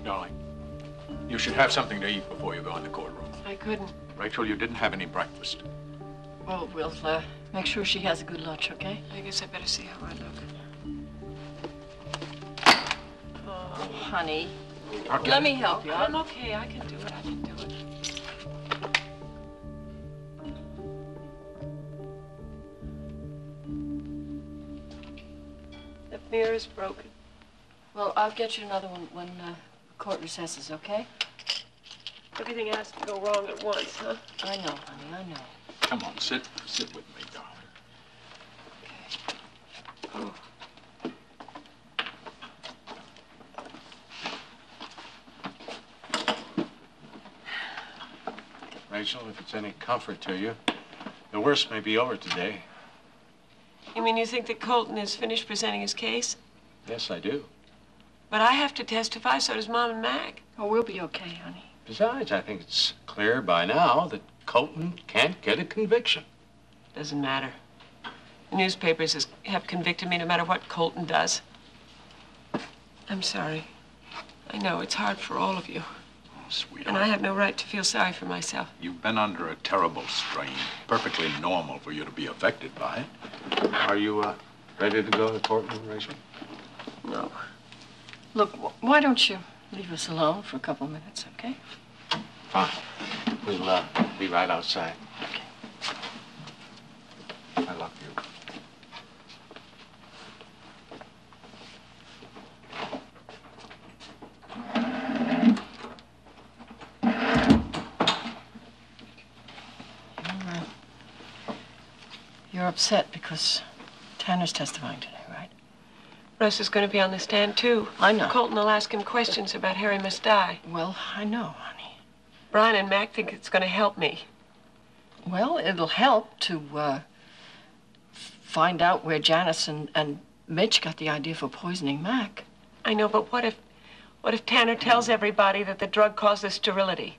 Darling, you should have something to eat before you go in the courtroom. I couldn't. Rachel, you didn't have any breakfast. Well, we'll make sure she has a good lunch, okay? I guess I better see how I look. Oh, honey. Okay. Let me help you. I'm okay. I can do it. I can do it. The mirror is broken. Well, I'll get you another one when court recesses, okay? Everything has to go wrong at once, huh? I know, honey, I know. Come on, sit with me, darling. Okay. Oh. Rachel, if it's any comfort to you, the worst may be over today. You mean you think that Colton is finished presenting his case? Yes, I do. But I have to testify, so does Mom and Mac. Oh, we'll be okay, honey. Besides, I think it's clear by now that Colton can't get a conviction. Doesn't matter. The newspapers have convicted me no matter what Colton does. I'm sorry. I know it's hard for all of you. Oh, sweetheart. And I have no right to feel sorry for myself. You've been under a terrible strain. Perfectly normal for you to be affected by it. Are you ready to go to the courtroom, Rachel? No. Look, why don't you leave us alone for a couple minutes, okay? Fine. We'll be right outside. Okay. I love you. You're upset because Tanner's testifying today, right? Russ is going to be on the stand, too. I know. Colton will ask him questions about Harry Must Die. Well, I know, honey. Brian and Mac think it's going to help me. Well, it'll help to find out where Janice and Mitch got the idea for poisoning Mac. I know, but what if Tanner tells everybody that the drug causes sterility?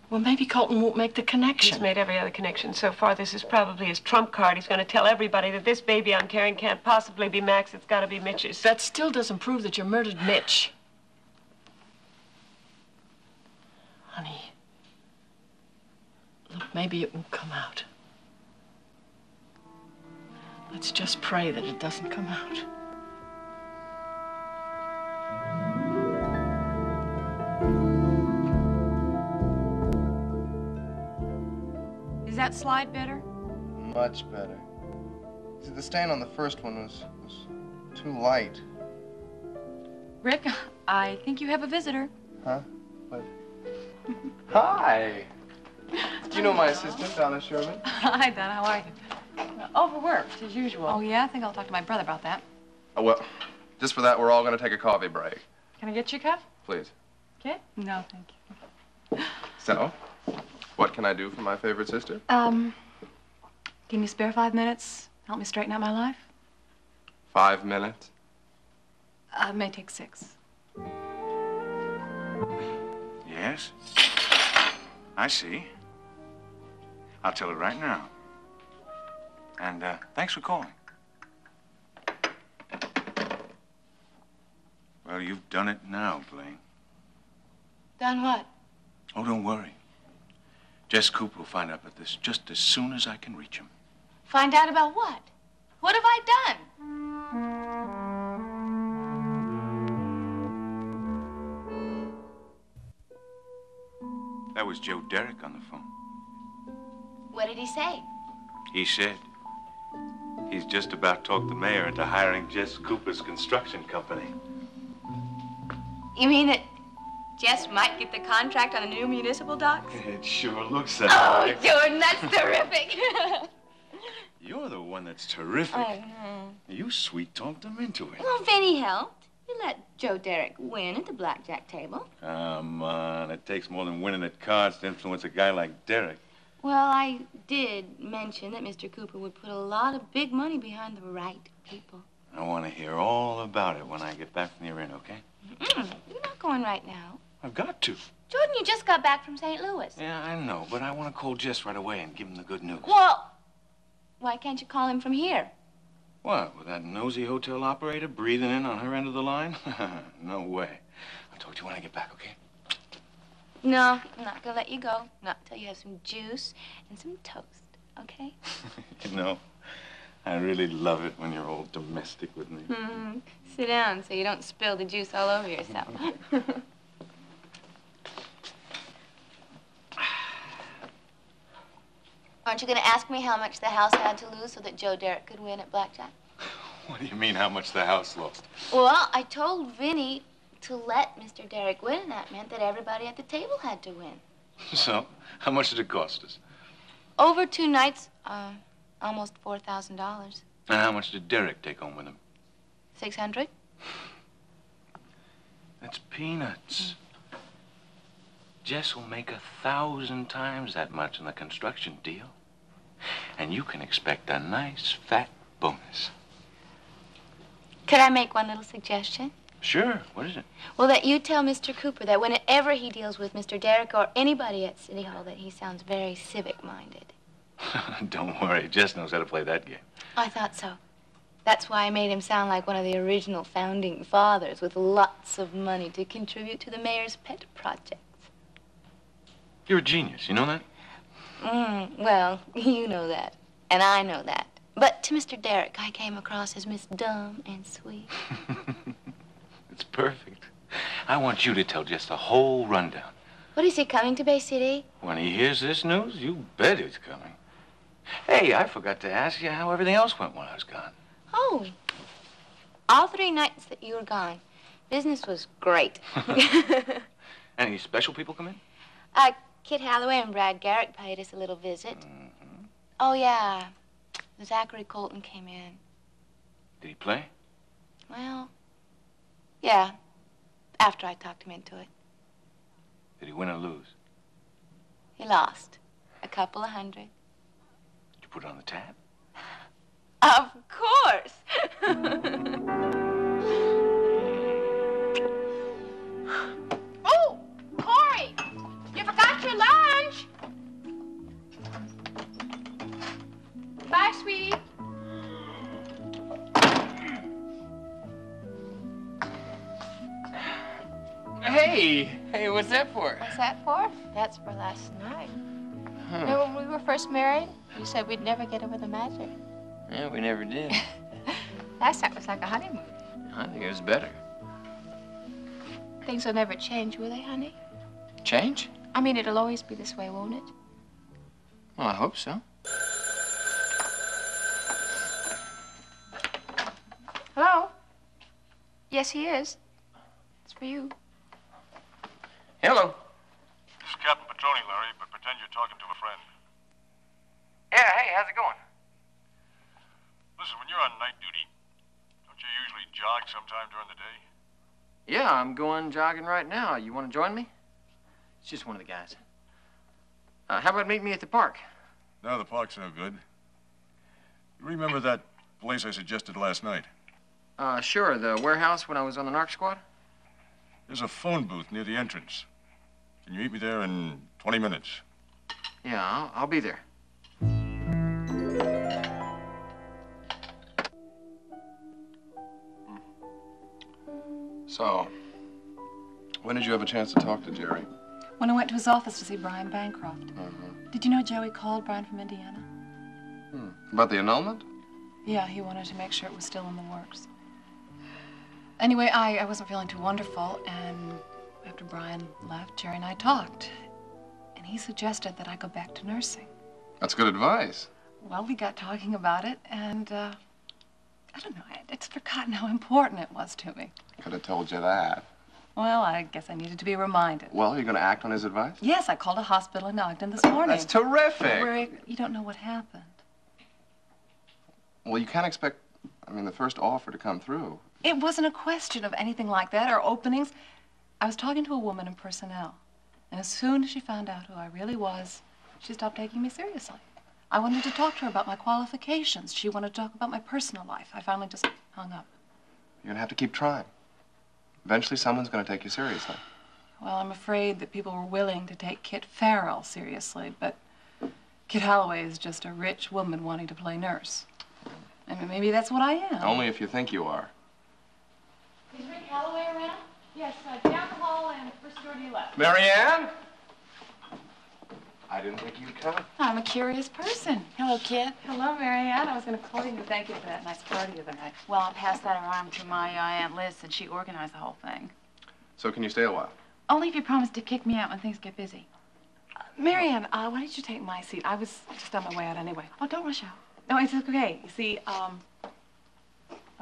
Well, maybe Colton won't make the connection. He's made every other connection so far. This is probably his trump card. He's going to tell everybody that this baby I'm carrying can't possibly be Mac's. It's got to be Mitch's. That still doesn't prove that you murdered Mitch. Honey, look, maybe it won't come out. Let's just pray that it doesn't come out. Is that slide better? Much better. See, the stain on the first one was too light. Rick, I think you have a visitor. Huh? What? Hi! Do you know my assistant, Donna Sherman? Hi, Donna. How are you? Overworked, as usual. Oh, yeah? I think I'll talk to my brother about that. Oh, well, just for that, we're all going to take a coffee break. Can I get you a cup? Please. Okay? No, thank you. So, what can I do for my favorite sister? Give me a spare 5 minutes. Help me straighten out my life. 5 minutes? It may take 6. Yes? I see. I'll tell her right now. And thanks for calling. Well, you've done it now, Blaine. Done what? Oh, don't worry. Jess Cooper will find out about this just as soon as I can reach him. Find out about what? What have I done? That was Joe Derrick on the phone. What did he say? He said he's just about talked the mayor into hiring Jess Cooper's construction company. You mean that Jess might get the contract on the new municipal docks? It sure looks that Oh, way. Jordan, that's terrific. You're the one that's terrific. You sweet-talked him into it. Well, Vinny helped. You let Joe Derrick win at the blackjack table. Come on, it takes more than winning at cards to influence a guy like Derrick. Well, I did mention that Mr. Cooper would put a lot of big money behind the right people. I want to hear all about it when I get back from the arena, okay? You're not going right now. I've got to. Jordan, you just got back from St. Louis. Yeah, I know, but I want to call Jess right away and give him the good news. Well, why can't you call him from here? What, with that nosy hotel operator breathing in on her end of the line? No way. I'll talk to you when I get back, okay? No, I'm not gonna let you go. Not until you have some juice and some toast, okay? You know, I really love it when you're all domestic with me. Mm-hmm. Sit down so you don't spill the juice all over yourself. Aren't you gonna ask me how much the house had to lose so that Joe Derek could win at blackjack? What do you mean, how much the house lost? Well, I told Vinny to let Mr. Derek win, and that meant that everybody at the table had to win. So, how much did it cost us? Over 2 nights, almost $4,000. And how much did Derek take home with him? 600. That's peanuts. Jess will make 1,000 times that much in the construction deal. And you can expect a nice, fat bonus. Could I make one little suggestion? Sure. What is it? Well, that you tell Mr. Cooper that whenever he deals with Mr. Derek or anybody at City Hall, that he sounds very civic-minded. Don't worry. Jess knows how to play that game. I thought so. That's why I made him sound like one of the original founding fathers with lots of money to contribute to the mayor's pet projects. You're a genius. You know that? Well, you know that. And I know that. But to Mr. Derek, I came across as Miss Dumb and Sweet. It's perfect. I want you to tell Jess the whole rundown. What, is he coming to Bay City? When he hears this news, you bet he's coming. Hey, I forgot to ask you how everything else went while I was gone. Oh, all 3 nights that you were gone, business was great. Any special people come in? Kit Holloway and Brad Garrick paid us a little visit. Oh, yeah. Zachary Colton came in. Did he play? Well, yeah. After I talked him into it. Did he win or lose? He lost. A couple of hundred. Did you put it on the tab? Of course. Oh, Corey, you forgot your lunch. Bye, sweetie. Hey, what's that for? What's that for? That's for last night. Remember when we were first married? You said we'd never get over the magic. Yeah, we never did. Last night was like a honeymoon. I think it was better. Things will never change, will they, honey? Change? I mean, it'll always be this way, won't it? Well, I hope so. Hello? Yes, he is. It's for you. Hello. This is Captain Petroni, Larry, but pretend you're talking to a friend. Yeah, hey, how's it going? Listen, when you're on night duty, don't you usually jog sometime during the day? Yeah, I'm going jogging right now. You want to join me? It's just one of the guys. How about meeting me at the park? No, the park's no good. You remember that place I suggested last night? Sure, the warehouse when I was on the narc squad? There's a phone booth near the entrance. Can you meet me there in 20 minutes? Yeah, I'll be there. So, when did you have a chance to talk to Jerry? When I went to his office to see Brian Bancroft. Did you know Joey called Brian from Indiana? About the annulment? Yeah, he wanted to make sure it was still in the works. Anyway, I wasn't feeling too wonderful, and after Brian left, Jerry and I talked. And he suggested that I go back to nursing. That's good advice. Well, we got talking about it, and I don't know, I'd forgotten how important it was to me. Could have told you that. Well, I guess I needed to be reminded. Well, you're going to act on his advice? Yes, I called a hospital in Ogden this morning. That's terrific. Where you don't know what happened. Well, you can't expect, the first offer to come through. It wasn't a question of anything like that or openings. I was talking to a woman in personnel, and as soon as she found out who I really was, she stopped taking me seriously. I wanted to talk to her about my qualifications. She wanted to talk about my personal life. I finally just hung up. You're going to have to keep trying. Eventually, someone's going to take you seriously. Well, I'm afraid that people were willing to take Kit Farrell seriously, but Kit Holloway is just a rich woman wanting to play nurse. Maybe that's what I am. Only if you think you are. Is Rick Holloway around? Yes, down the hall and first door to your left. Marianne? I didn't think you'd come. I'm a curious person. Hello, kid. Hello, Marianne. I was going to call you to thank you for that nice party the other night. Well, I passed that around to my Aunt Liz, and she organized the whole thing. So can you stay a while? Only if you promise to kick me out when things get busy. Marianne, why don't you take my seat? I was just on my way out anyway. Oh, don't rush out. No, it's okay. You see, I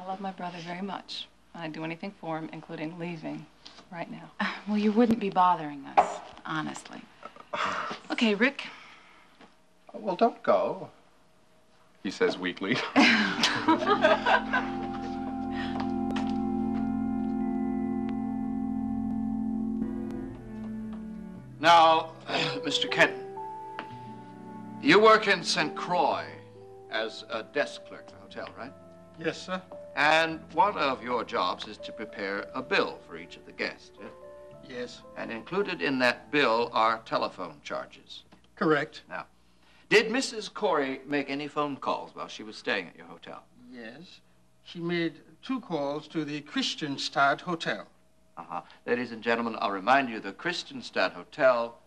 love my brother very much. I'd do anything for him, including leaving right now. Well, you wouldn't be bothering us, honestly. Okay, Rick. Well, don't go, he says weakly. Now, Mr. Kenton, you work in St. Croix as a desk clerk at the hotel, right? Yes, sir. And one of your jobs is to prepare a bill for each of the guests, yeah? Yes. And included in that bill are telephone charges. Correct. Now, did Mrs. Corey make any phone calls while she was staying at your hotel? Yes. She made 2 calls to the Christianstadt Hotel. Ladies and gentlemen, I'll remind you the Christianstadt Hotel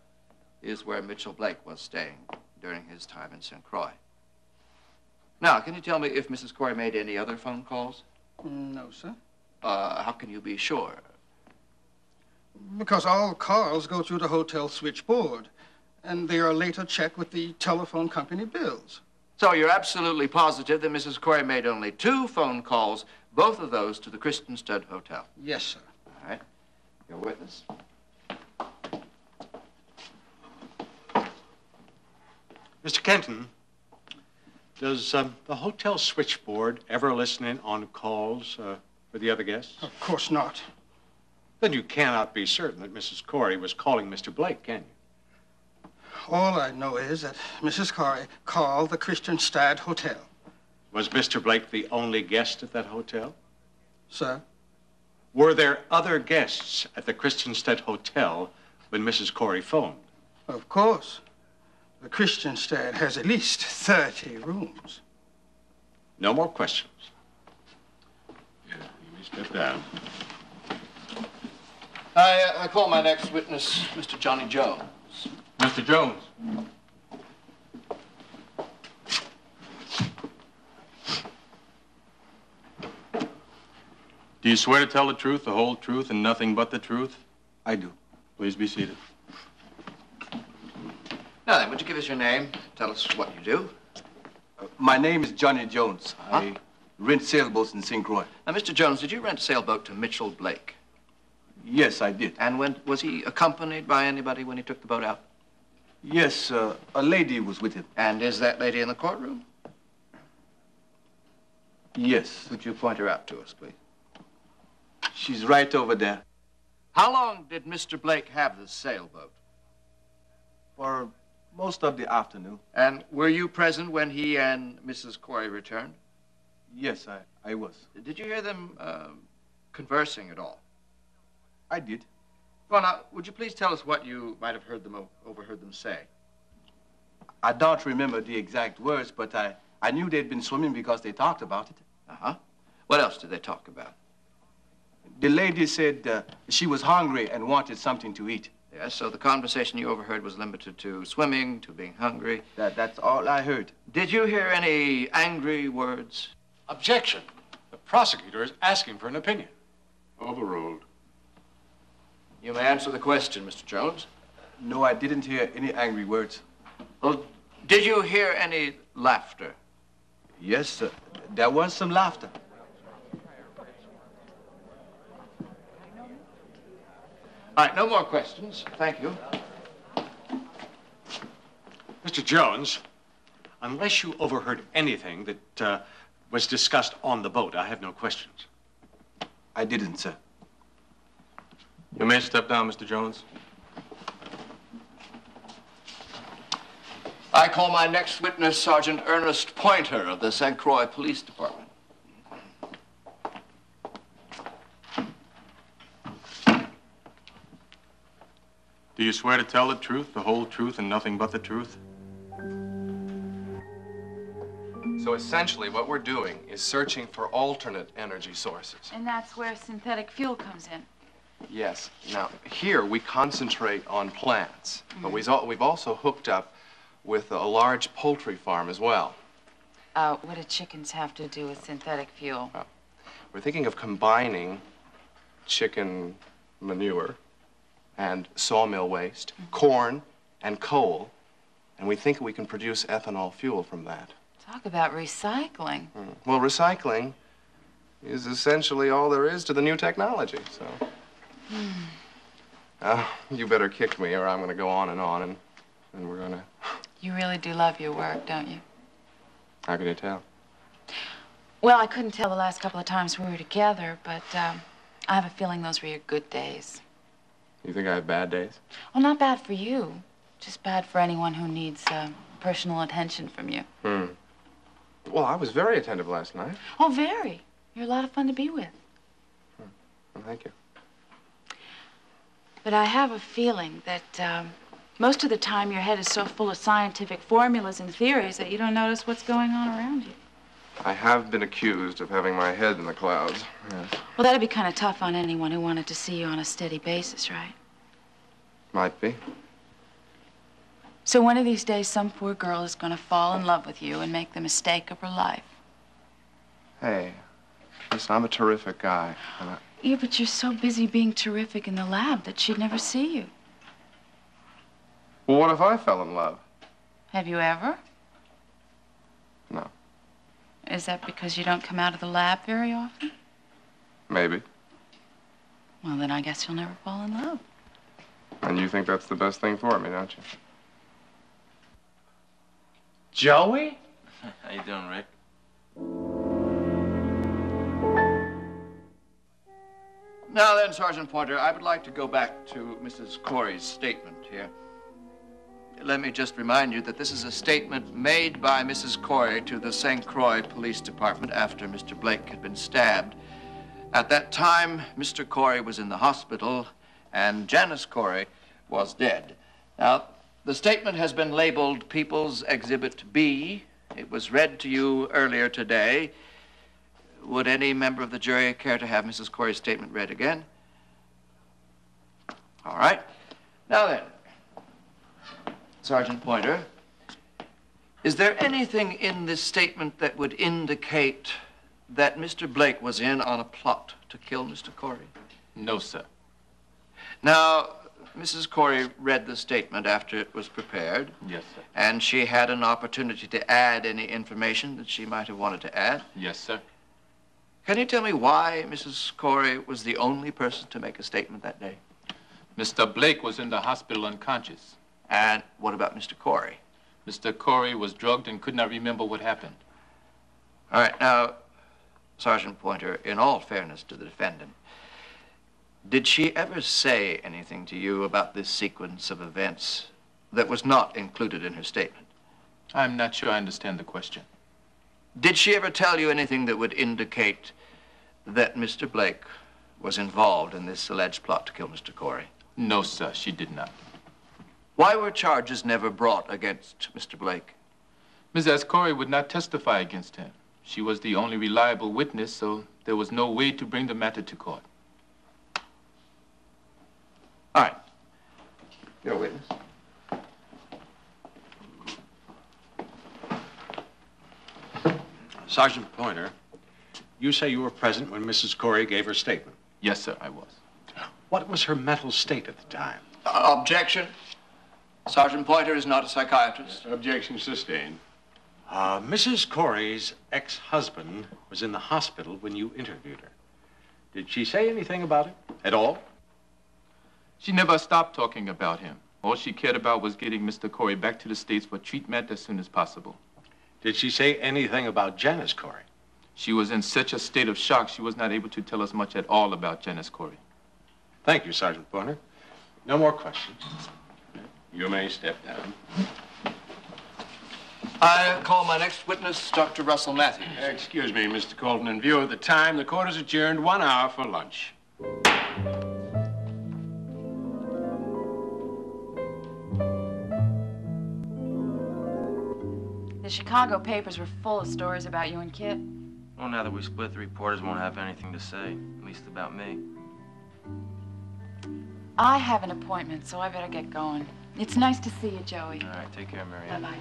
is where Mitchell Blake was staying during his time in St. Croix. Now, can you tell me if Mrs. Corey made any other phone calls? No, sir. How can you be sure? Because all calls go through the hotel switchboard, and they are later checked with the telephone company bills. So you're absolutely positive that Mrs. Corey made only 2 phone calls, both of those to the Christianstadt Hotel? Yes, sir. All right. Your witness. Mr. Kenton, does the hotel switchboard ever listen in on calls for the other guests? Of course not. Then you cannot be certain that Mrs. Corey was calling Mr. Blake, can you? All I know is that Mrs. Corey called the Christianstadt Hotel. Was Mr. Blake the only guest at that hotel? Sir? Were there other guests at the Christianstadt Hotel when Mrs. Corey phoned? Of course. The Christianstadt has at least 30 rooms. No more questions. Yeah, you may step down. I call my next witness Mr. Johnny Jones. Mr. Jones. Do you swear to tell the truth, the whole truth, and nothing but the truth? I do. Please be seated. Now then, would you give us your name? Tell us what you do. My name is Johnny Jones. I rent sailboats in St. Croix. Now, Mr. Jones, did you rent a sailboat to Mitchell Blake? Yes, I did. And was he accompanied by anybody when he took the boat out? Yes, a lady was with him. And is that lady in the courtroom? Yes. Would you point her out to us, please? She's right over there. How long did Mr. Blake have this sailboat? For most of the afternoon. And were you present when he and Mrs. Corey returned? Yes, I was. Did you hear them conversing at all? I did. Well, now, would you please tell us what you might have overheard them say? I don't remember the exact words, but I knew they'd been swimming because they talked about it. Uh-huh. What else did they talk about? The lady said she was hungry and wanted something to eat. Yes, so the conversation you overheard was limited to swimming, to being hungry. That's all I heard. Did you hear any angry words? Objection. The prosecutor is asking for an opinion. Overruled. You may answer the question, Mr. Jones. No, I didn't hear any angry words. Well, did you hear any laughter? Yes, there was some laughter. All right, no more questions. Thank you. Mr. Jones, unless you overheard anything that was discussed on the boat, I have no questions. I didn't, sir. You may step down, Mr. Jones. I call my next witness Sergeant Ernest Pointer of the St. Croix Police Department. Do you swear to tell the truth, the whole truth, and nothing but the truth? So essentially what we're doing is searching for alternate energy sources. And that's where synthetic fuel comes in. Yes. Now, here we concentrate on plants, but we've also hooked up with a large poultry farm as well. What do chickens have to do with synthetic fuel? We're thinking of combining chicken manure and sawmill waste, corn and coal, and we think we can produce ethanol fuel from that. Talk about recycling. Well, recycling is essentially all there is to the new technology, so. You better kick me or I'm going to go on, and we're going to... You really do love your work, don't you? How can you tell? Well, I couldn't tell the last couple of times we were together, but I have a feeling those were your good days. You think I have bad days? Well, not bad for you. Just bad for anyone who needs personal attention from you. Well, I was very attentive last night. Oh, very. You're a lot of fun to be with. Well, thank you. But I have a feeling that most of the time your head is so full of scientific formulas and theories that you don't notice what's going on around you. I have been accused of having my head in the clouds. Yes. Well, that'd be kind of tough on anyone who wanted to see you on a steady basis, right? Might be. So one of these days, some poor girl is going to fall in love with you and make the mistake of her life. Hey, listen, I'm a terrific guy. Yeah, but you're so busy being terrific in the lab that she'd never see you. Well, what if I fell in love? Have you ever? No. Is that because you don't come out of the lab very often? Maybe. Well, then I guess you'll never fall in love. And you think that's the best thing for me, don't you? Joey? How you doing, Rick? Now then, Sergeant Pointer, I would like to go back to Mrs. Corey's statement here. Let me just remind you that this is a statement made by Mrs. Corey to the St. Croix Police Department after Mr. Blake had been stabbed. At that time, Mr. Corey was in the hospital and Janice Corey was dead. Now, the statement has been labeled People's Exhibit B. It was read to you earlier today. Would any member of the jury care to have Mrs. Corey's statement read again? All right. Now then, Sergeant Pointer, is there anything in this statement that would indicate that Mr. Blake was in on a plot to kill Mr. Corey? No, sir. Now, Mrs. Corey read the statement after it was prepared. Yes, sir. And she had an opportunity to add any information that she might have wanted to add. Yes, sir. Can you tell me why Mrs. Corey was the only person to make a statement that day? Mr. Blake was in the hospital unconscious. And what about Mr. Corey? Mr. Corey was drugged and could not remember what happened. All right, now, Sergeant Pointer, in all fairness to the defendant, did she ever say anything to you about this sequence of events that was not included in her statement? I'm not sure I understand the question. Did she ever tell you anything that would indicate that Mr. Blake was involved in this alleged plot to kill Mr. Corey? No, sir, she did not. Why were charges never brought against Mr. Blake? Mrs. Corey would not testify against him. She was the only reliable witness, so there was no way to bring the matter to court. All right. You're a witness. Sergeant Pointer, you say you were present when Mrs. Corey gave her statement. Yes, sir, I was. What was her mental state at the time? Objection. Sergeant Pointer is not a psychiatrist. Objection sustained. Mrs. Corey's ex-husband was in the hospital when you interviewed her. Did she say anything about it at all? She never stopped talking about him. All she cared about was getting Mr. Corey back to the States for treatment as soon as possible. Did she say anything about Janice Corey? She was in such a state of shock, she was not able to tell us much at all about Janice Corey. Thank you, Sergeant Pointer. No more questions. You may step down. I call my next witness, Dr. Russell Matthews. Excuse me, Mr. Colton. In view of the time, the court is adjourned 1 hour for lunch. The Chicago papers were full of stories about you and Kit. Well, now that we split, the reporters won't have anything to say, at least about me. I have an appointment, so I better get going. It's nice to see you, Joey. All right, take care, Marianne. Bye-bye.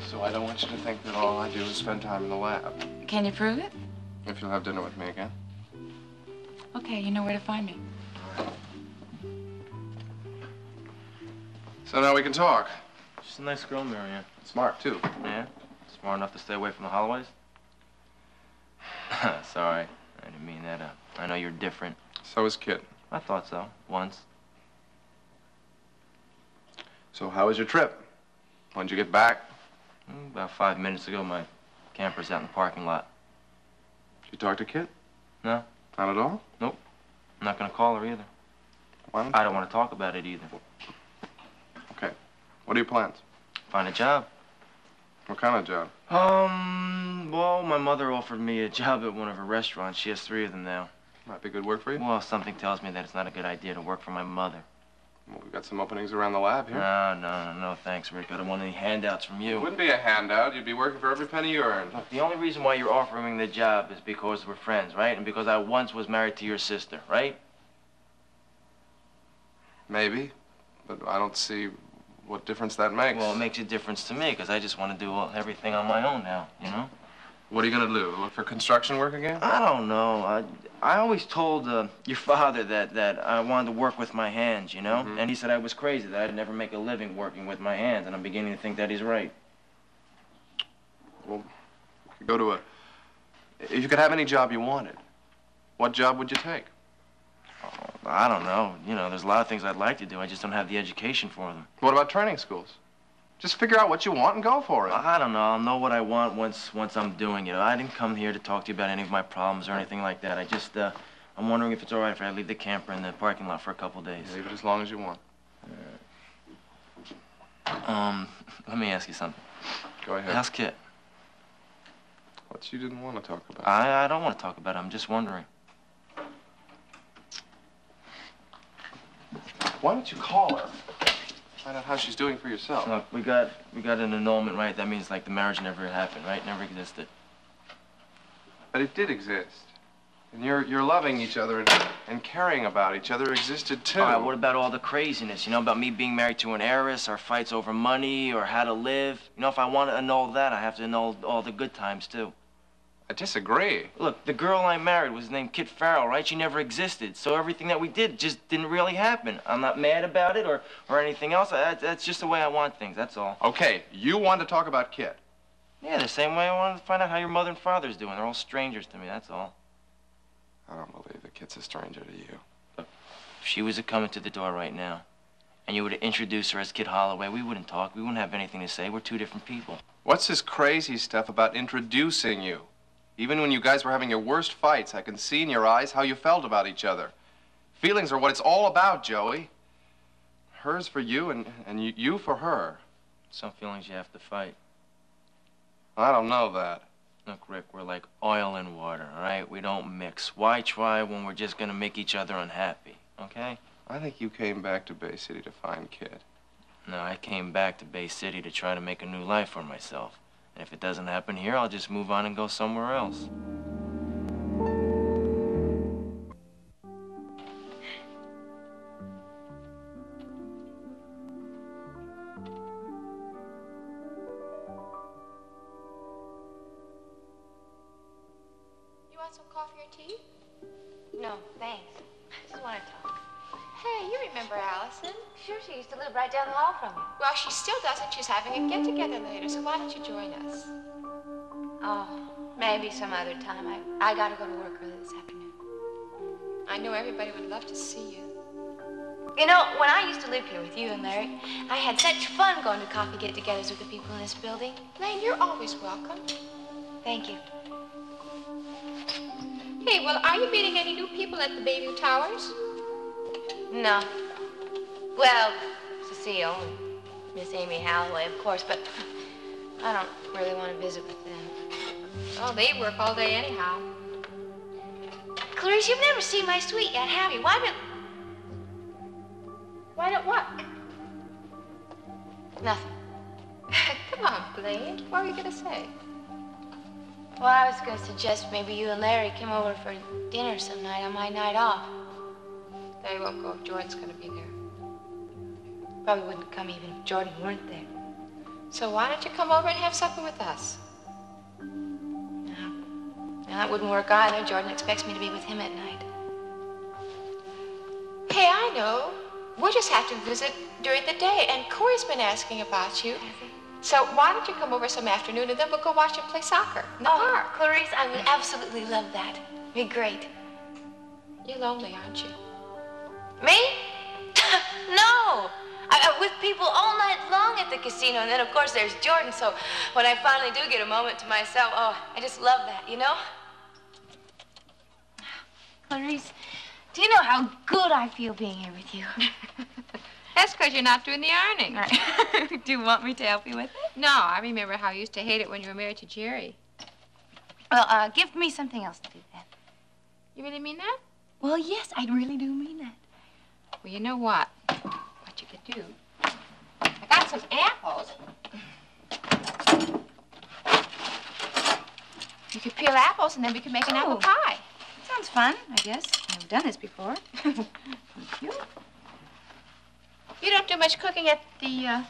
So I don't want you to think that all I do is spend time in the lab. Can you prove it? If you'll have dinner with me again. Okay, you know where to find me. So now we can talk. She's a nice girl, Marianne. Smart, too. Yeah? Smart enough to stay away from the Holloways? Sorry. I didn't mean that. I know you're different. So is Kit. I thought so. Once. So how was your trip? When'd you get back? About 5 minutes ago, my camper's out in the parking lot. Did you talk to Kit? No. Not at all? Nope. I'm not gonna call her either. Why not? I don't want to talk about it either. Okay. What are your plans? Find a job. What kind of job? Well, my mother offered me a job at one of her restaurants. She has 3 of them now. Might be good work for you? Well, something tells me that it's not a good idea to work for my mother. Well, we've got some openings around the lab here. No, thanks, Rick. I don't want any handouts from you. It wouldn't be a handout. You'd be working for every penny you earned. Look, the only reason why you're offering me the job is because we're friends, right? And because I once was married to your sister, right? Maybe, but I don't see what difference that makes. Well, it makes a difference to me, because I just want to do everything on my own now, you know? What are you gonna do? Look for construction work again? I don't know. I always told your father that I wanted to work with my hands, you know? Mm-hmm. And he said I was crazy, that I'd never make a living working with my hands, and I'm beginning to think that he's right. Well, you could go to if you could have any job you wanted, what job would you take? Oh, I don't know. You know, there's a lot of things I'd like to do. I just don't have the education for them. What about training schools? Just figure out what you want and go for it. I don't know. I'll know what I want once I'm doing it. I didn't come here to talk to you about any of my problems or anything like that. I just, I'm wondering if it's all right if I leave the camper in the parking lot for a couple days. Leave it as long as you want. Let me ask you something. Go ahead. How's Kit? What you didn't want to talk about? I don't want to talk about it. I'm just wondering. Why don't you call her? Find out how she's doing for yourself. Look, we got an annulment, right? That means like the marriage never happened, right? Never existed. But it did exist. And you're loving each other and caring about each other existed too. All right, what about all the craziness? You know, about me being married to an heiress, or fights over money, or how to live? You know, if I want to annul that, I have to annul all the good times too. I disagree. Look, the girl I married was named Kit Farrell, right? She never existed. So everything that we did just didn't really happen. I'm not mad about it or anything else. That's just the way I want things, that's all. Okay, you want to talk about Kit. Yeah, the same way I wanted to find out how your mother and father's doing. They're all strangers to me, that's all. I don't believe that Kit's a stranger to you. Look, if she was coming to the door right now, and you were to introduce her as Kit Holloway, we wouldn't talk. We wouldn't have anything to say. We're 2 different people. What's this crazy stuff about introducing you? Even when you guys were having your worst fights, I can see in your eyes how you felt about each other. Feelings are what it's all about, Joey. Hers for you and you for her. Some feelings you have to fight. I don't know that. Look, Rick, we're like oil and water, all right? We don't mix. Why try when we're just gonna make each other unhappy, okay? I think you came back to Bay City to find Kit. No, I came back to Bay City to try to make a new life for myself. And if it doesn't happen here, I'll just move on and go somewhere else. You want some coffee or tea? No, thanks. I just want to talk. Hey, you remember Allison? Sure, she used to live right down the hall from you. Well, she still does, and she's having a get-together later, so why don't you join us? Oh, maybe some other time. I gotta go to work early this afternoon. I know everybody would love to see you. You know, when I used to live here with you and Larry, I had such fun going to coffee get-togethers with the people in this building. Lane, you're always welcome. Thank you. Hey, well, are you meeting any new people at the Bayview Towers? No. Well, Cecile and Miss Amy Holloway, of course, but I don't really want to visit with them. Oh, they work all day anyhow. Clarice, you've never seen my suite yet, have you? Why don't what? Nothing. Come on, Blaine. What were you going to say? Well, I was going to suggest maybe you and Larry come over for dinner some night on my night off. No, he won't go if Jordan's gonna be there. Probably wouldn't come even if Jordan weren't there. So why don't you come over and have supper with us? No, that wouldn't work either. Jordan expects me to be with him at night. Hey, I know. We'll just have to visit during the day, and Corey's been asking about you. So why don't you come over some afternoon, and then we'll go watch him play soccer in the park. Clarice, I would absolutely love that. It'd be great. You're lonely, aren't you? Me? No! I'm with people all night long at the casino, and then, of course, there's Jordan, so when I finally do get a moment to myself, oh, I just love that, you know? Clarice, do you know how good I feel being here with you? That's because you're not doing the ironing. Right. Do you want me to help you with it? No, I remember how you used to hate it when you were married to Jerry. Well, give me something else to do then. You really mean that? Well, yes, I really do mean that. Well, you know what? What you could do. I got some apples. You could peel apples, and then we could make an apple pie. Sounds fun, I guess. I've never done this before. Thank you. You don't do much cooking at the,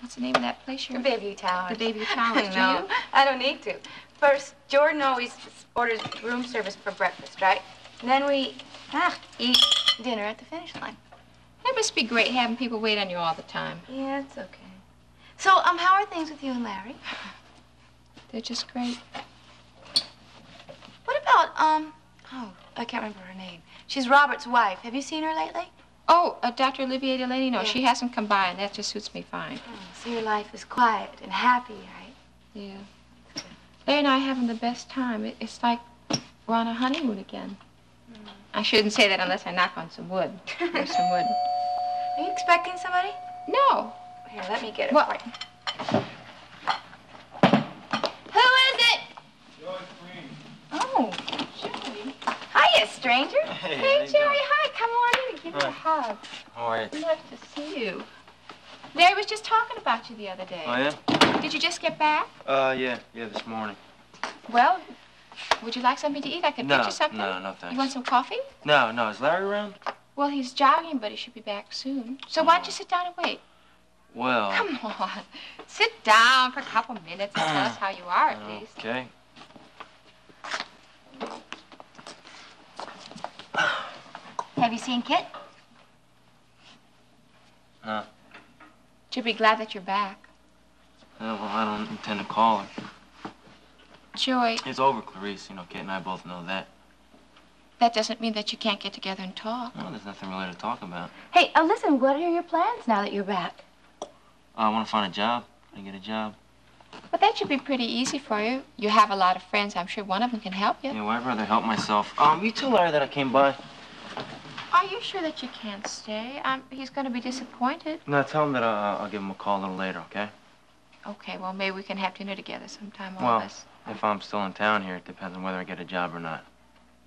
what's the name of that place you're... The Bayview Towers. The Bayview Towers, do No, you? I don't need to. First, Jordan always orders room service for breakfast, right? And then we eat dinner at the finish line. That must be great having people wait on you all the time. Yeah, it's okay. So, how are things with you and Larry? They're just great. What about, oh, I can't remember her name. She's Robert's wife. Have you seen her lately? Oh, Dr. Olivier Delaney? No, Yeah. she hasn't come by, and that just suits me fine. Oh, so your life is quiet and happy, right? Yeah. Larry and I are having the best time. It's like we're on a honeymoon again. I shouldn't say that unless I knock on some wood. There's some wood. Are you expecting somebody? No. Here, let me get it Well, for you. Who is it? Oh, Joey. Hiya, stranger. Hey, Jerry, hi. Come on in and give me a hug. How are you? Nice to see you. Larry was just talking about you the other day. Oh, yeah? Did you just get back? Yeah, this morning. Well, would you like something to eat? I could No, get you something. no, thanks. You want some coffee? No, is Larry around? Well, he's jogging, but he should be back soon. So why don't you sit down and wait? Well... Come on. Sit down for a couple minutes and tell us how you are, at least. Okay. Have you seen Kit? No. She'll be glad that you're back. Well, I don't intend to call her. Joey, It's over, Clarice. Kit and I both know that. that doesn't mean that you can't get together and talk. Well, there's nothing really to talk about. Hey, listen, what are your plans now that you're back? I want to find a job. I get a job. But that should be pretty easy for you. You have a lot of friends. I'm sure one of them can help you. Yeah, well, I'd rather help myself. You tell Larry that I came by. Are you sure that you can't stay? He's going to be disappointed. No, tell him that I'll give him a call a little later, okay? Okay, well, maybe we can have dinner together sometime, all Well, of us. if I'm still in town here, it depends on whether I get a job or not.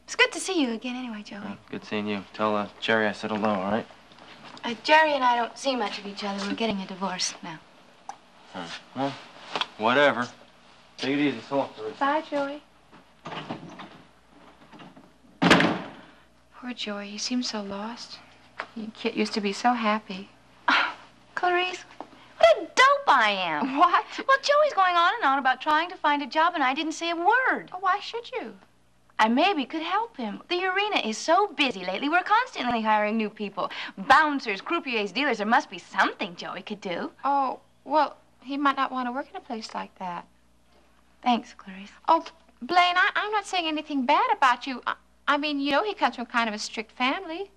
It's good to see you again anyway, Joey. Good seeing you. Tell Jerry I said hello, all right? Jerry and I don't see much of each other. We're getting a divorce now. Well, whatever. Take it easy. So long, Clarice. Bye, Joey. Poor Joey. He seems so lost. He and Kit used to be so happy. Clarice, what a dope I am. What? Well, Joey's going on and on about trying to find a job, and I didn't say a word. Oh, why should you? I maybe could help him. The arena is so busy lately. We're constantly hiring new people. Bouncers, croupiers, dealers. There must be something Joey could do. Oh, well, he might not want to work in a place like that. Thanks, Clarice. Oh, Blaine, I'm not saying anything bad about you. I mean, you know he comes from kind of a strict family.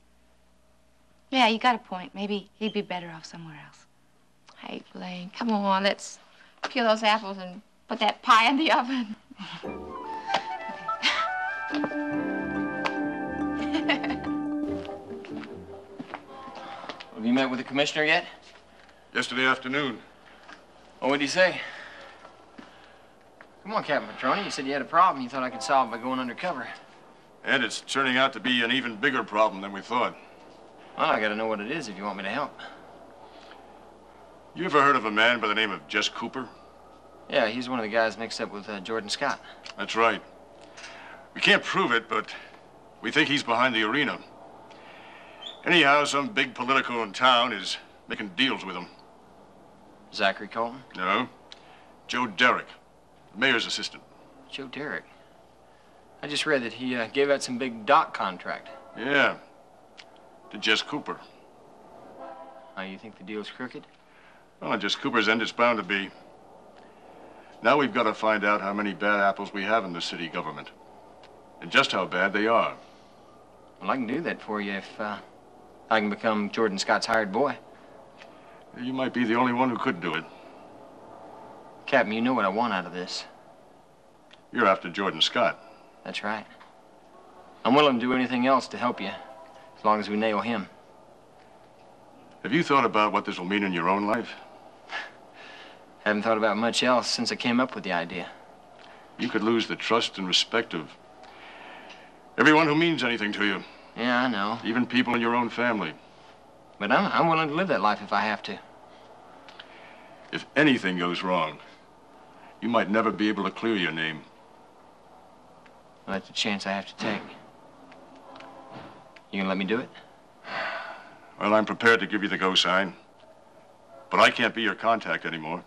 Yeah, you got a point. Maybe he'd be better off somewhere else. Hey, Blaine, come on. Let's peel those apples and put that pie in the oven. Have you met with the commissioner yet? Yesterday afternoon. What would he say? Come on, Captain Petroni. You said you had a problem you thought I could solve by going undercover. And it's turning out to be an even bigger problem than we thought. Well, I gotta know what it is if you want me to help. You ever heard of a man by the name of Jess Cooper? Yeah, he's one of the guys mixed up with Jordan Scott. That's right. We can't prove it, but We think he's behind the arena. Anyhow, some big political in town is making deals with him. Zachary Colton? No. Joe Derrick, the mayor's assistant. Joe Derrick? I just read that he gave out some big dock contract. Yeah. To Jess Cooper. Oh, you think the deal's crooked? Well, on Jess Cooper's end, it's bound to be. Now we've got to find out how many bad apples we have in the city government. And just how bad they are. Well, I can do that for you if I can become Jordan Scott's hired boy. You might be the only one who could do it. Captain, you know what I want out of this. You're after Jordan Scott. That's right. I'm willing to do anything else to help you, as long as we nail him. Have you thought about what this will mean in your own life? Haven't thought about much else since I came up with the idea. You could lose the trust and respect of everyone who means anything to you. Yeah, I know. Even people in your own family. But I'm willing to live that life if I have to. If anything goes wrong, you might never be able to clear your name. Well, that's a chance I have to take. You gonna let me do it? Well, I'm prepared to give you the go sign. But I can't be your contact anymore.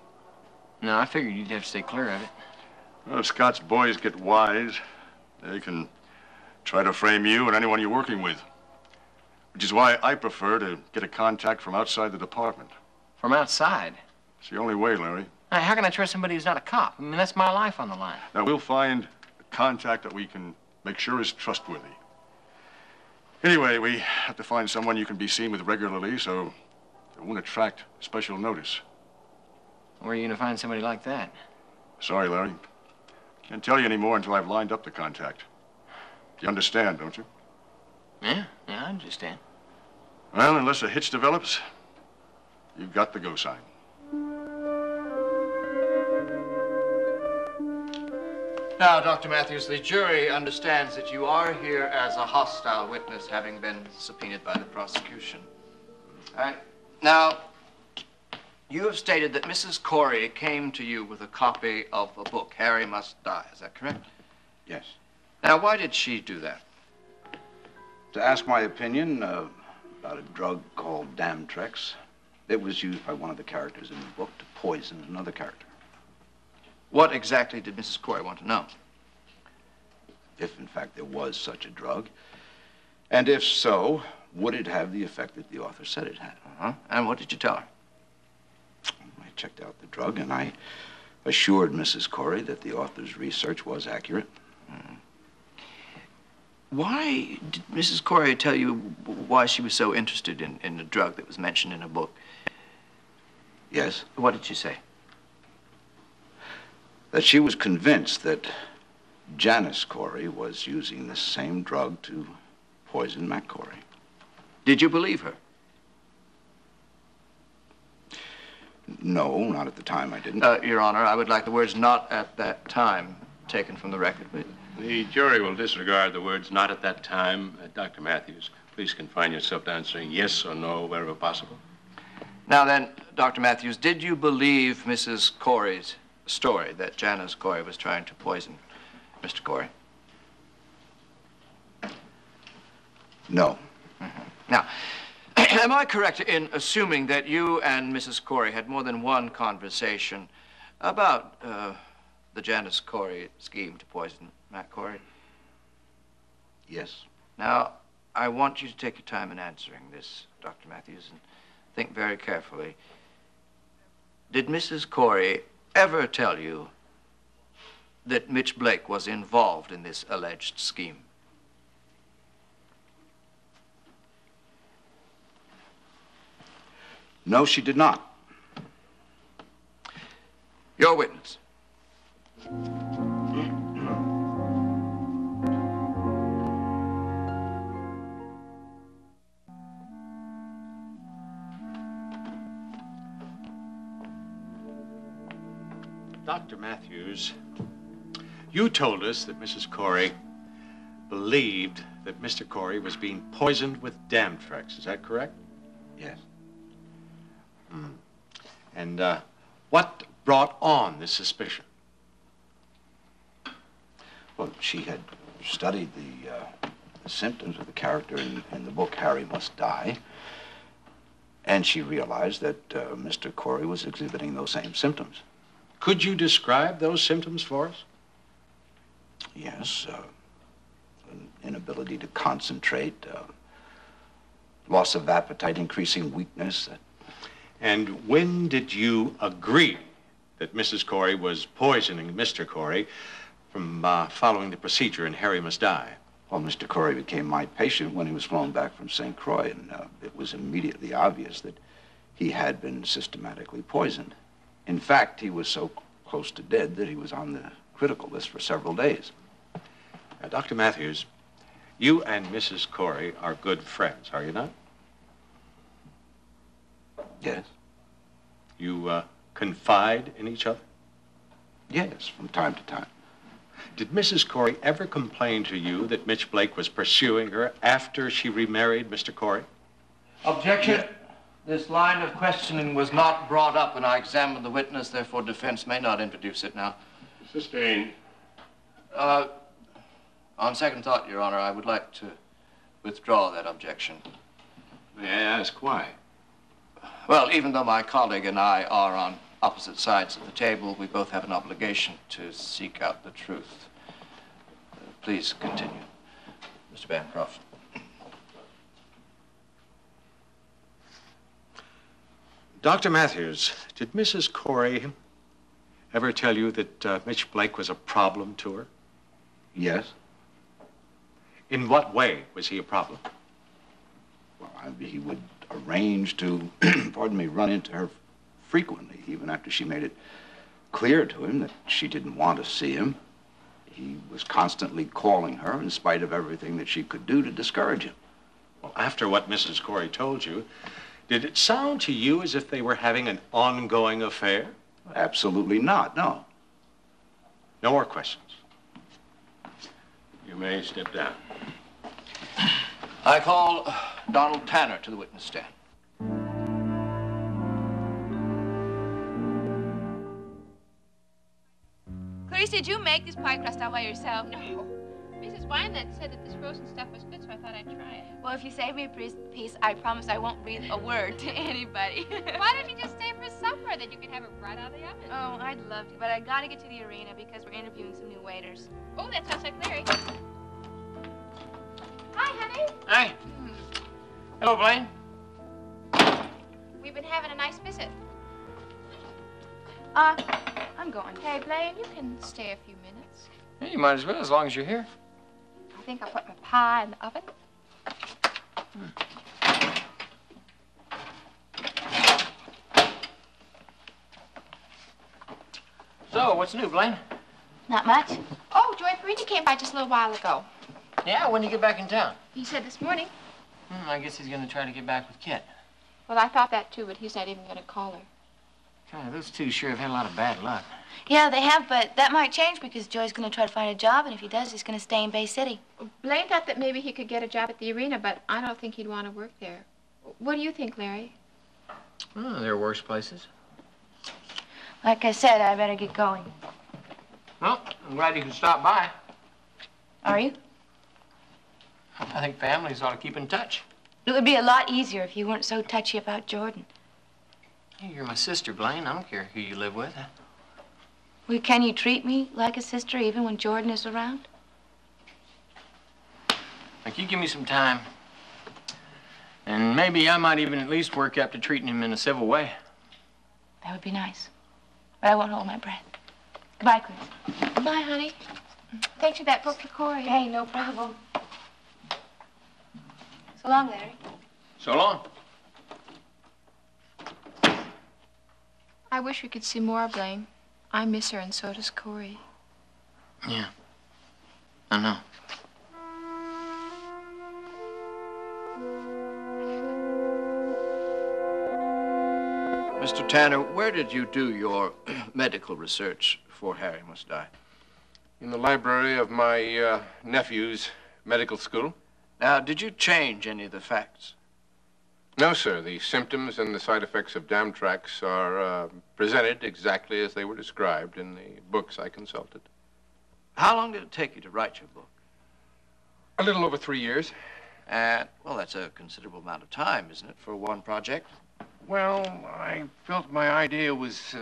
No, I figured you'd have to stay clear of it. Well, if Scott's boys get wise, they can try to frame you and anyone you're working with. Which is why I prefer to get a contact from outside the department. From outside? It's the only way, Larry. Hey, how can I trust somebody who's not a cop? I mean, that's my life on the line. Now, we'll find a contact that we can make sure is trustworthy. Anyway, we have to find someone you can be seen with regularly so it won't attract special notice. Where are you gonna find somebody like that? Sorry, Larry. Can't tell you anymore until I've lined up the contact. You understand, don't you? Yeah, I understand. Well, unless a hitch develops, you've got the go sign. Now, Dr. Matthews, the jury understands that you are here as a hostile witness, having been subpoenaed by the prosecution. All right. Now, you have stated that Mrs. Corey came to you with a copy of a book, Harry Must Die. Is that correct? Yes. Now, why did she do that? To ask my opinion about a drug called Damtrex. It was used by one of the characters in the book to poison another character. What exactly did Mrs. Corey want to know? If, in fact, there was such a drug. And if so, would it have the effect that the author said it had? Uh-huh. And what did you tell her? I checked out the drug, and I assured Mrs. Corey that the author's research was accurate. Why did Mrs. Corey tell you why she was so interested in the drug that was mentioned in a book? Yes. What did she say? That she was convinced that Janice Corey was using this same drug to poison Mac Corey. Did you believe her? No, not at the time I didn't. Your Honor, I would like the words "not at that time" taken from the record, please. The jury will disregard the words "not at that time." Dr. Matthews, please confine yourself to answering yes or no wherever possible. Now then, Dr. Matthews, did you believe Mrs. Corey's story that Janice Corey was trying to poison Mr. Corey? No. Mm-hmm. Now, am I correct in assuming that you and Mrs. Corey had more than one conversation about the Janice Corey scheme to poison Matt Corey? Yes. Now, I want you to take your time in answering this, Dr. Matthews, and think very carefully. Did Mrs. Corey ever tell you that Mitch Blake was involved in this alleged scheme? No, she did not. Your witness. Dr. Matthews, you told us that Mrs. Corey believed that Mr. Corey was being poisoned with Damtrex. Is that correct? Yes. And what brought on this suspicion? Well, she had studied the the symptoms of the character in the book Harry Must Die, and she realized that Mr. Corey was exhibiting those same symptoms. Could you describe those symptoms for us? Yes, an inability to concentrate, loss of appetite, increasing weakness. And when did you agree that Mrs. Corey was poisoning Mr. Corey from following the procedure in Harry Must Die? Well, Mr. Corey became my patient when he was flown back from St. Croix, and it was immediately obvious that he had been systematically poisoned. In fact, he was so close to dead that he was on the critical list for several days. Dr. Matthews, you and Mrs. Corey are good friends, are you not? Yes. You confide in each other? Yes, from time to time. Did Mrs. Corey ever complain to you that Mitch Blake was pursuing her after she remarried Mr. Corey? Objection. This line of questioning was not brought up when I examined the witness, therefore defense may not introduce it now. Sustained. On second thought, Your Honor, I would like to withdraw that objection. May I ask why? Well, even though my colleague and I are on opposite sides of the table, we both have an obligation to seek out the truth. Please continue. Mr. Bancroft. Dr. Matthews, did Mrs. Corey ever tell you that Mitch Blake was a problem to her? Yes. In what way was he a problem? Well, he would arrange to, pardon me, run into her frequently, even after she made it clear to him that she didn't want to see him. He was constantly calling her in spite of everything that she could do to discourage him. Well, after what Mrs. Corey told you, did it sound to you as if they were having an ongoing affair? Absolutely not, no. No more questions. You may step down. I call Donald Tanner to the witness stand. Clarice, did you make this pie crust all by yourself? No. Mrs. Wyndham said that this frozen stuff was good, so I thought I'd try it. Well, if you save me a piece, I promise I won't breathe a word to anybody. Why don't you just stay for supper? Then you can have it right out of the oven. Oh, I'd love to, but I gotta get to the arena because we're interviewing some new waiters. Oh, that sounds like Larry. Hi, honey. Hi. Hello, Blaine. We've been having a nice visit. I'm going. Hey, Blaine, you can stay a few minutes. Hey, you might as well, as long as you're here. I think I'll put my pie in the oven. So, what's new, Blaine? Not much. Oh, Joy Perini came by just a little while ago. Yeah, when do you get back in town? He said this morning. I guess he's gonna try to get back with Kit. Well, I thought that too, but he's not even gonna call her. God, those two sure have had a lot of bad luck. Yeah, they have, but that might change because Joy's going to try to find a job, and if he does, he's going to stay in Bay City. Blaine thought that maybe he could get a job at the arena, but I don't think he'd want to work there. What do you think, Larry? Oh, there are worse places. Like I said, I better get going. Well, I'm glad you could stop by. Are you? I think families ought to keep in touch. It would be a lot easier if you weren't so touchy about Jordan. Hey, you're my sister, Blaine. I don't care who you live with. Well, can you treat me like a sister even when Jordan is around? Like, you give me some time. And maybe I might even at least work up to treating him in a civil way. That would be nice. But I won't hold my breath. Goodbye, Chris. Bye, honey. Thanks for that book for Corey. Hey, no problem. So long, Larry. So long. I wish we could see more, Blaine. I miss her, and so does Corey. Yeah. I know. Mr. Tanner, where did you do your medical research for Harry Must Die? In the library of my nephew's medical school. Now, did you change any of the facts? No, sir. The symptoms and the side effects of Damtrax are presented exactly as they were described in the books I consulted. How long did it take you to write your book? A little over 3 years. And, well, that's a considerable amount of time, isn't it, for one project? Well, I felt my idea was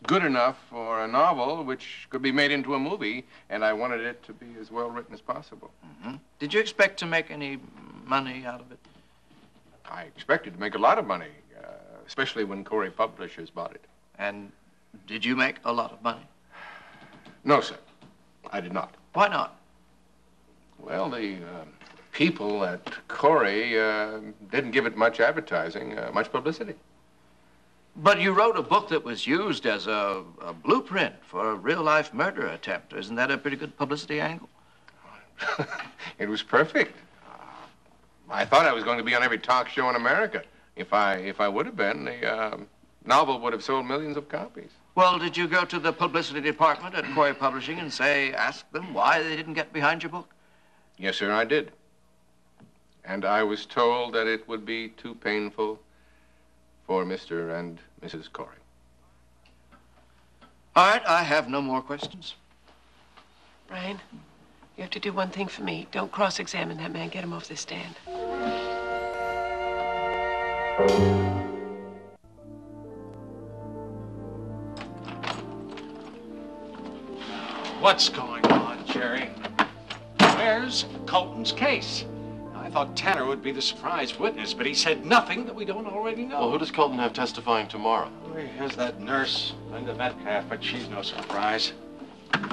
good enough for a novel which could be made into a movie, and I wanted it to be as well written as possible. Mm-hmm. Did you expect to make any money out of it? I expected to make a lot of money, especially when Corey Publishers bought it. And did you make a lot of money? No, sir. I did not. Why not? Well, the people at Corey didn't give it much advertising, much publicity. But you wrote a book that was used as a blueprint for a real-life murder attempt. Isn't that a pretty good publicity angle? It was perfect. I thought I was going to be on every talk show in America. If I would have been, the novel would have sold millions of copies. Well, did you go to the publicity department at Corey Publishing and ask them why they didn't get behind your book? Yes, sir, I did. And I was told that it would be too painful for Mr. and Mrs. Corey. All right, I have no more questions. Brian, you have to do one thing for me. Don't cross-examine that man. Get him off the stand. What's going on, Jerry? Where's Colton's case? I thought Tanner would be the surprise witness, but he said nothing that we don't already know. Well, who does Colton have testifying tomorrow? He has that nurse, Linda Metcalf, but she's no surprise.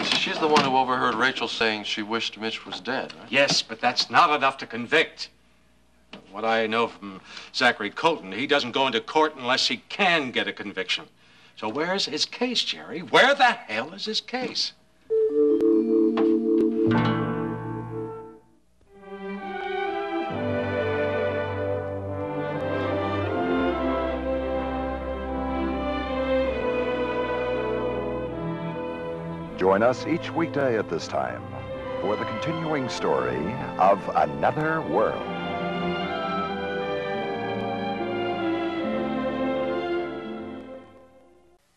She's the one who overheard Rachel saying she wished Mitch was dead, right? Yes, but that's not enough to convict. What I know from Zachary Colton, he doesn't go into court unless he can get a conviction. So where's his case, Jerry? Where the hell is his case? Join us each weekday at this time for the continuing story of Another World.